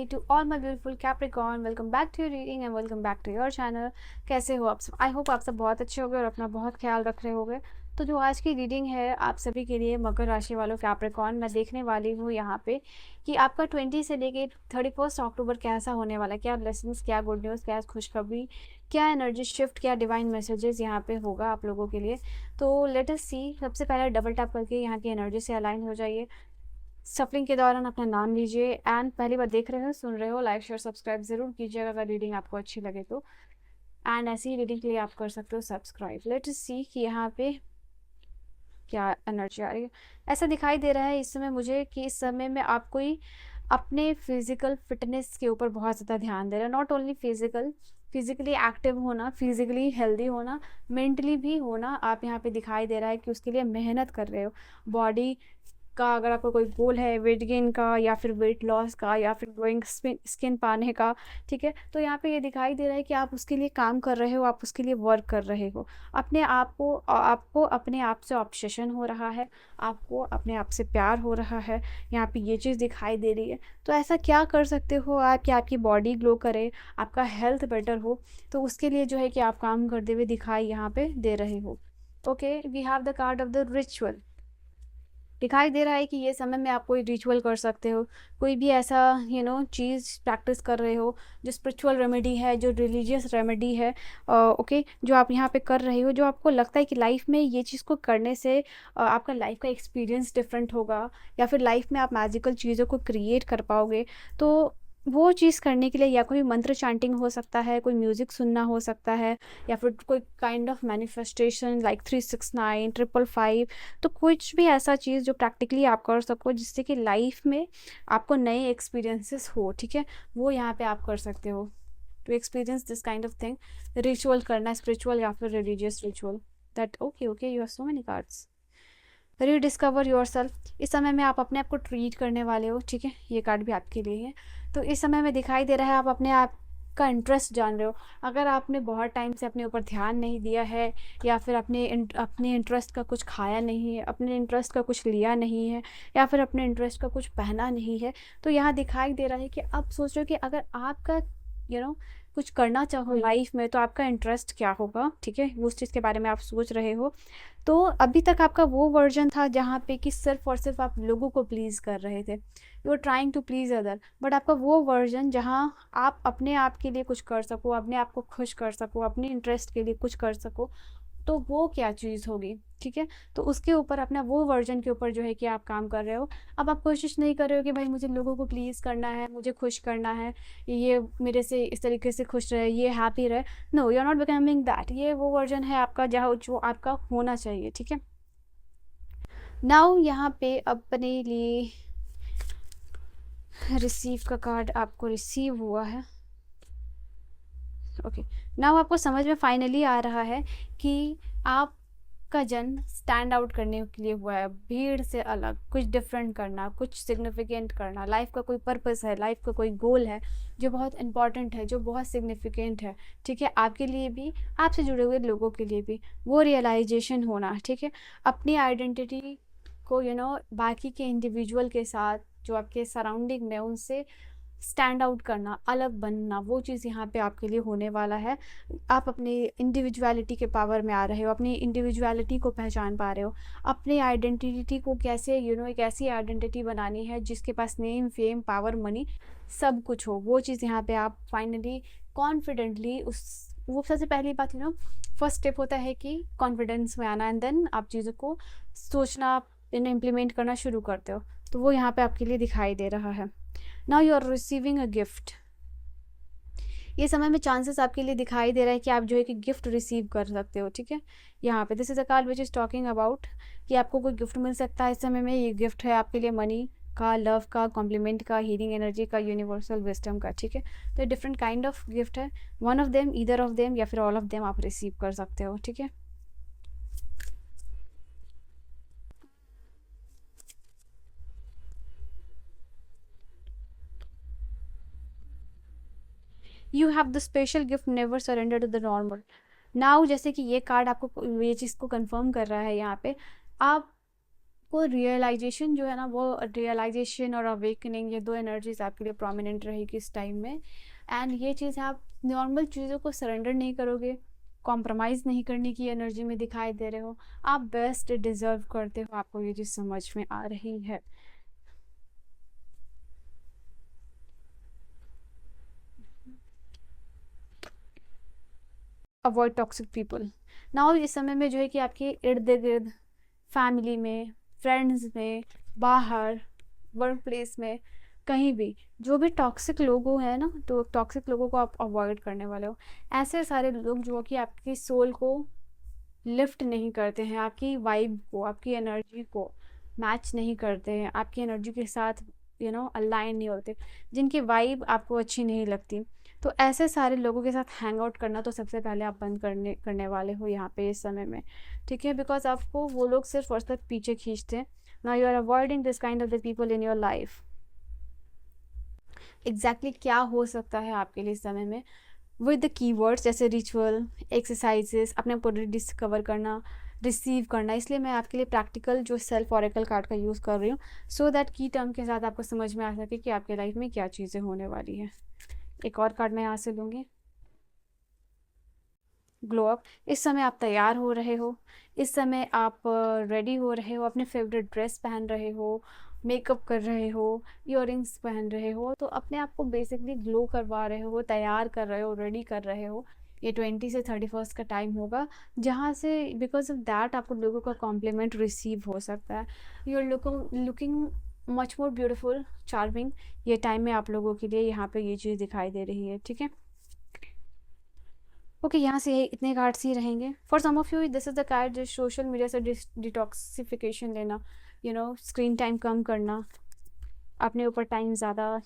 to all my beautiful Capricorn. Welcome back to your reading and welcome back to your channel. कैसे हो आप सब? I hope आप सब बहुत अच्छे होंगे और अपना बहुत ख्याल रख रहे होंगे। तो जो आज की रीडिंग है आप सभी के लिए मकर राशि वालों कैप्रिकॉर्न, मैं देखने वाली हूँ यहाँ पे कि आपका 20 से लेके 31 अक्टूबर कैसा होने वाला है। क्या ब्लेसिंग्स, क्या गुड न्यूज़, क्या खुशखबरी, क्या एनर्जी शिफ्ट, क्या डिवाइन मैसेजेस यहाँ पे होगा आप लोगों के लिए। तो लेट अस सी। सबसे पहले डबल टैप करके यहाँ की एनर्जी से अलाइन हो जाइए। सफलिंग के दौरान अपना नाम लीजिए एंड पहली बार देख रहे हो, सुन रहे हो, लाइक शेयर सब्सक्राइब जरूर कीजिएगा अगर रीडिंग आपको अच्छी लगे तो। एंड ऐसी ही रीडिंग के लिए आप कर सकते हो सब्सक्राइब। लेट अस सी कि यहाँ पे क्या एनर्जी आ रही है। ऐसा दिखाई दे रहा है इस समय मुझे कि इस समय में आप कोई अपने फिजिकल फिटनेस के ऊपर बहुत ज़्यादा ध्यान दे रहे हो। नॉट ओनली फिजिकली एक्टिव होना, फिजिकली हेल्दी होना, मेंटली भी होना। आप यहाँ पे दिखाई दे रहा है कि उसके लिए मेहनत कर रहे हो। बॉडी का अगर आपका कोई गोल है, वेट गेन का या फिर वेट लॉस का या फिर ग्लोइंग स्किन पाने का, ठीक है, तो यहाँ पे ये दिखाई दे रहा है कि आप उसके लिए काम कर रहे हो, आप उसके लिए वर्क कर रहे हो। अपने आप को आपको अपने आप से ऑब्सेशन हो रहा है, आपको अपने आप से प्यार हो रहा है, यहाँ पे ये चीज़ दिखाई दे रही है। तो ऐसा क्या कर सकते हो आप कि आपकी बॉडी ग्लो करे, आपका हेल्थ बेटर हो, तो उसके लिए जो है कि आप काम करते हुए दिखाई यहाँ पे दे रहे हो। Okay, we have the card of the ritual. दिखाई दे रहा है कि ये समय में आप कोई रिचुअल कर सकते हो, कोई भी ऐसा चीज़ प्रैक्टिस कर रहे हो जो स्पिरिचुअल रेमेडी है, जो रिलीजियस रेमेडी है। ओके, जो आप यहाँ पे कर रहे हो, जो आपको लगता है कि लाइफ में ये चीज़ को करने से आपका लाइफ का एक्सपीरियंस डिफरेंट होगा या फिर लाइफ में आप मैजिकल चीज़ों को क्रिएट कर पाओगे। तो वो चीज़ करने के लिए या कोई मंत्र चैंटिंग हो सकता है, कोई म्यूज़िक सुनना हो सकता है, या फिर कोई काइंड ऑफ मैनिफेस्टेशन लाइक 369 555। तो कुछ भी ऐसा चीज़ जो प्रैक्टिकली आप कर सको जिससे कि लाइफ में आपको नए एक्सपीरियंसेस हो, ठीक है, वो यहाँ पे आप कर सकते हो to experience this kind of thing. Ritual करना, स्पिरिचुअल या फिर religious ritual. That okay you have so many cards. Rediscover yourself. इस समय में आप अपने आप को ट्रीट करने वाले हो, ठीक है, ये कार्ड भी आपके लिए है। तो इस समय में दिखाई दे रहा है आप अपने आप का इंटरेस्ट जान रहे हो। अगर आपने बहुत टाइम से अपने ऊपर ध्यान नहीं दिया है या फिर अपने इंटरेस्ट का कुछ खाया नहीं है, अपने इंटरेस्ट का कुछ लिया नहीं है, या फिर अपने इंटरेस्ट का कुछ पहना नहीं है, तो यहाँ दिखाई दे रहा है कि अब सोच रहे हो कि अगर आपका कुछ करना चाहो लाइफ में तो आपका इंटरेस्ट क्या होगा, ठीक है, उस चीज़ के बारे में आप सोच रहे हो। तो अभी तक आपका वो वर्जन था जहाँ पे कि सिर्फ और सिर्फ आप लोगों को प्लीज़ कर रहे थे, you are trying to please other. But आपका वो वर्जन जहाँ आप अपने आप के लिए कुछ कर सको, अपने आप को खुश कर सको, अपने इंटरेस्ट के लिए कुछ कर सको, तो वो क्या चीज़ होगी, ठीक है। तो उसके ऊपर, अपना वो वर्जन के ऊपर जो है कि आप काम कर रहे हो। अब आप कोशिश नहीं कर रहे हो कि भाई मुझे लोगों को प्लीज़ करना है, मुझे खुश करना है, ये मेरे से इस तरीके से खुश रहे, ये हैप्पी रहे। No, you are not becoming that. ये वो वर्जन है आपका जहाँ जो आपका होना चाहिए, ठीक है। नाउ यहाँ पे अपने लिए रिसीव का कार्ड आपको रिसीव हुआ है। ओके, नाउ आपको समझ में फाइनली आ रहा है कि आपका जन्म स्टैंड आउट करने के लिए हुआ है, भीड़ से अलग, कुछ डिफरेंट करना, कुछ सिग्निफिकेंट करना। लाइफ का कोई पर्पस है, लाइफ का कोई गोल है जो बहुत इंपॉर्टेंट है, जो बहुत सिग्निफिकेंट है, ठीक है, आपके लिए भी, आपसे जुड़े हुए लोगों के लिए भी। वो रियलाइजेशन होना, ठीक है, अपनी आइडेंटिटी को बाकी के इंडिविजुअल के साथ जो आपके सराउंडिंग में, उनसे स्टैंड आउट करना, अलग बनना, वो चीज़ यहाँ पे आपके लिए होने वाला है। आप अपनी इंडिविजुअलिटी के पावर में आ रहे हो, अपनी इंडिविजुअलिटी को पहचान पा रहे हो, अपनी आइडेंटिटी को कैसे एक ऐसी आइडेंटिटी बनानी है जिसके पास नेम, फेम, पावर, मनी सब कुछ हो। वो चीज़ यहाँ पे आप फाइनली कॉन्फिडेंटली वो सबसे पहली बात फर्स्ट स्टेप होता है कि कॉन्फिडेंस में आना, एंड देन आप चीज़ों को सोचना, इम्प्लीमेंट करना शुरू करते हो। तो वो यहाँ पे आपके लिए दिखाई दे रहा है। Now you are receiving a gift. ये समय में चांसेस आपके लिए दिखाई दे रहा है कि आप जो है कि गिफ्ट रिसीव कर सकते हो, ठीक है। यहाँ पे this is a card which is talking about कि आपको कोई गिफ्ट मिल सकता है इस समय में। ये गिफ्ट है आपके लिए मनी का, लव का, कॉम्प्लीमेंट का, हीलिंग एनर्जी का, यूनिवर्सल विजडम का, ठीक है। तो डिफरेंट काइंड ऑफ गिफ्ट है। One of them, either of them या फिर ऑल ऑफ देम आप रिसीव कर सकते हो, ठीक है। You have the special gift, never surrender to the normal. Now जैसे कि ये कार्ड आपको ये चीज़ को कंफर्म कर रहा है यहाँ पे, आप वो रियलाइजेशन जो है ना, वो रियलाइजेशन और अवेकनिंग, ये दो एनर्जीज आपके लिए प्रोमिनेंट रहेगी इस टाइम में। एंड ये चीज़ आप नॉर्मल चीज़ों को सरेंडर नहीं करोगे, कॉम्प्रोमाइज़ नहीं करने की एनर्जी में दिखाई दे रहे हो, आप बेस्ट डिज़र्व करते हो, आपको ये चीज़ समझ में आ रही है। Avoid toxic people. नाउ इस समय में जो है कि आपके इर्द गिर्द, फैमिली में, फ्रेंड्स में, बाहर, वर्क प्लेस में, कहीं भी जो भी टॉक्सिक लोग हैं ना, तो टॉक्सिक लोगों को आप अवॉइड करने वाले हो। ऐसे सारे लोग जो कि आपकी सोल को लिफ्ट नहीं करते हैं, आपकी वाइब को, आपकी एनर्जी को मैच नहीं करते हैं, आपकी एनर्जी के साथ अलाइन नहीं होते, जिनकी वाइब आपको अच्छी नहीं लगती, तो ऐसे सारे लोगों के साथ हैंग आउट करना तो सबसे पहले आप बंद करने वाले हो यहाँ पे इस समय में, ठीक है। बिकॉज आपको वो लोग सिर्फ और सिर्फ पीछे खींचते हैं। Now you are avoiding this kind of the people in your life. Exactly क्या हो सकता है आपके लिए इस समय में, विद द कीवर्ड्स जैसे रिचुअल, एक्सरसाइजेस, अपने आप को डिस्कवर करना, रिसीव करना। इसलिए मैं आपके लिए प्रैक्टिकल जो सेल्फ ऑरेकल कार्ड का यूज़ कर रही हूँ, सो दैट की टर्म के साथ आपको समझ में आ सके कि आपके लाइफ में क्या चीज़ें होने वाली है। एक और कार्ड मैं यहाँ से लूँगी, ग्लो अप। इस समय आप तैयार हो रहे हो, इस समय आप रेडी हो रहे हो, अपने फेवरेट ड्रेस पहन रहे हो, मेकअप कर रहे हो, इयररिंग्स पहन रहे हो, तो अपने आप को बेसिकली ग्लो करवा रहे हो, तैयार कर रहे हो, रेडी कर रहे हो। ये 20 से 31 का टाइम होगा, जहाँ से बिकॉज ऑफ दैट आपको लोगों का कॉम्प्लीमेंट रिसीव हो सकता है। You are looking much more beautiful, charming. ये टाइम में आप लोगों के लिए यहाँ पे ये चीज़ दिखाई दे रही है, ठीक है। ओके, यहाँ से इतने कार्ड्स ही रहेंगे। For some of you this is the card जो सोशल मीडिया से डिटॉक्सिफिकेशन लेना, स्क्रीन टाइम कम करना, अपने ऊपर टाइम ज़्यादा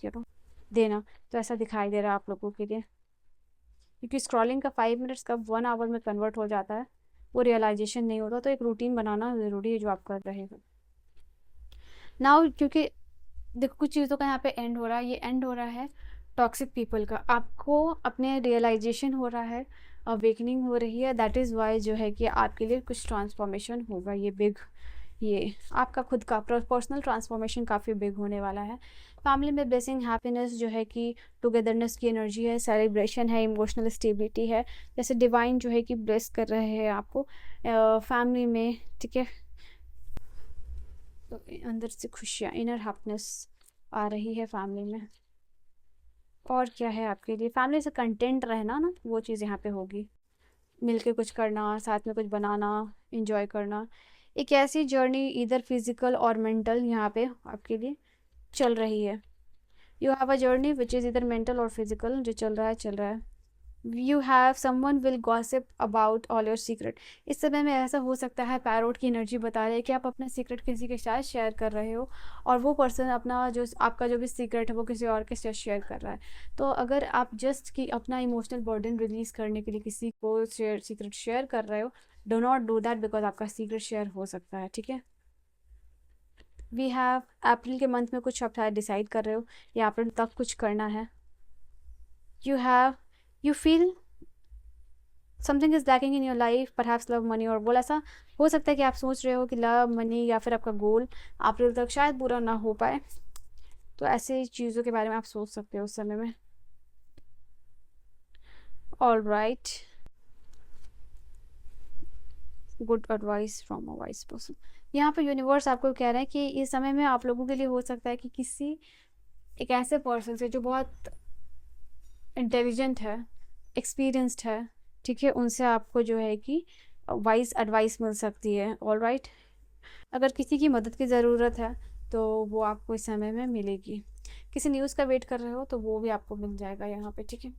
देना, तो ऐसा दिखाई दे रहा है आप लोगों के लिए। क्योंकि स्क्रॉलिंग का 5 मिनट्स का 1 आवर में कन्वर्ट हो जाता है, वो रियलाइजेशन नहीं होता, तो एक रूटीन बनाना ज़रूरी है जो आप कर रहे हो नाउ। क्योंकि देखो कुछ चीज़ों का यहाँ पे एंड हो रहा है, ये एंड हो रहा है टॉक्सिक पीपल का, आपको अपने रियलाइजेशन हो रहा है, अवेकनिंग हो रही है। दैट इज़ वाई जो है कि आपके लिए कुछ ट्रांसफॉर्मेशन होगा, ये बिग, ये आपका खुद का पर्सनल ट्रांसफॉर्मेशन काफ़ी बिग होने वाला है। फैमिली में ब्लेसिंग, हैप्पीनेस जो है कि टुगेदरनेस की एनर्जी है, सेलिब्रेशन है, इमोशनल स्टेबिलिटी है, जैसे डिवाइन जो है कि ब्लेस कर रहे हैं आपको फैमिली में, ठीक है। तो अंदर से खुशियाँ, इनर हैप्पीनेस आ रही है फैमिली में। और क्या है आपके लिए, फैमिली से कंटेंट रहना ना, वो चीज़ यहाँ पे होगी। मिलके कुछ करना, साथ में कुछ बनाना, इंजॉय करना। एक ऐसी जर्नी इधर फिजिकल और मेंटल यहाँ पे आपके लिए चल रही है। You have a journey which is इधर मेंटल और फिजिकल, जो चल रहा है। You have someone will gossip about all your secret. इस समय में ऐसा हो सकता है, पैरोट की एनर्जी बता रही है कि आप अपना सीक्रेट किसी के साथ शेयर कर रहे हो, और वो पर्सन अपना जो आपका जो भी सीक्रेट है वो किसी और के साथ शेयर कर रहा है। तो अगर आप जस्ट कि अपना इमोशनल बर्डन रिलीज़ करने के लिए किसी को सीक्रेट शेयर कर रहे हो, do not do that, because आपका सीक्रेट शेयर हो सकता है, ठीक है। वी हैव अप्रैल के मंथ में कुछ आप शायद डिसाइड कर रहे हो, या अप्रैल तक कुछ करना है। You feel something is lacking in your life, perhaps love, money, और गोल। ऐसा हो सकता है कि आप सोच रहे हो कि लव, मनी या फिर आपका गोल अप्रैल तक शायद पूरा ना हो पाए, तो ऐसे चीज़ों के बारे में आप सोच सकते हो उस समय में। All right, good advice from a wise person. यहाँ पर यूनिवर्स आपको कह रहा है कि इस समय में आप लोगों के लिए हो सकता है कि किसी एक ऐसे पर्सन से जो बहुत इंटेलिजेंट है, एक्सपीरियंस्ड है, ठीक है, उनसे आपको जो है कि वाइज एडवाइस मिल सकती है। ऑल राइट, अगर किसी की मदद की ज़रूरत है तो वो आपको इस समय में मिलेगी। किसी न्यूज़ का वेट कर रहे हो तो वो भी आपको मिल जाएगा यहाँ पे, ठीक है।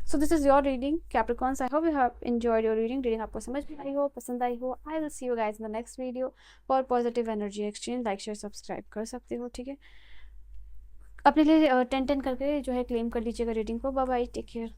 So this is your reading Capricorns. I hope you have enjoyed your reading आपको समझ में आई हो, पसंद आई हो। I will see you guys in the next video for positive energy exchange. Like share subscribe कर सकते हो, ठीक है। अपने लिए 10-10 करके जो है क्लेम कर लीजिएगा रीडिंग को। Bye bye, take care.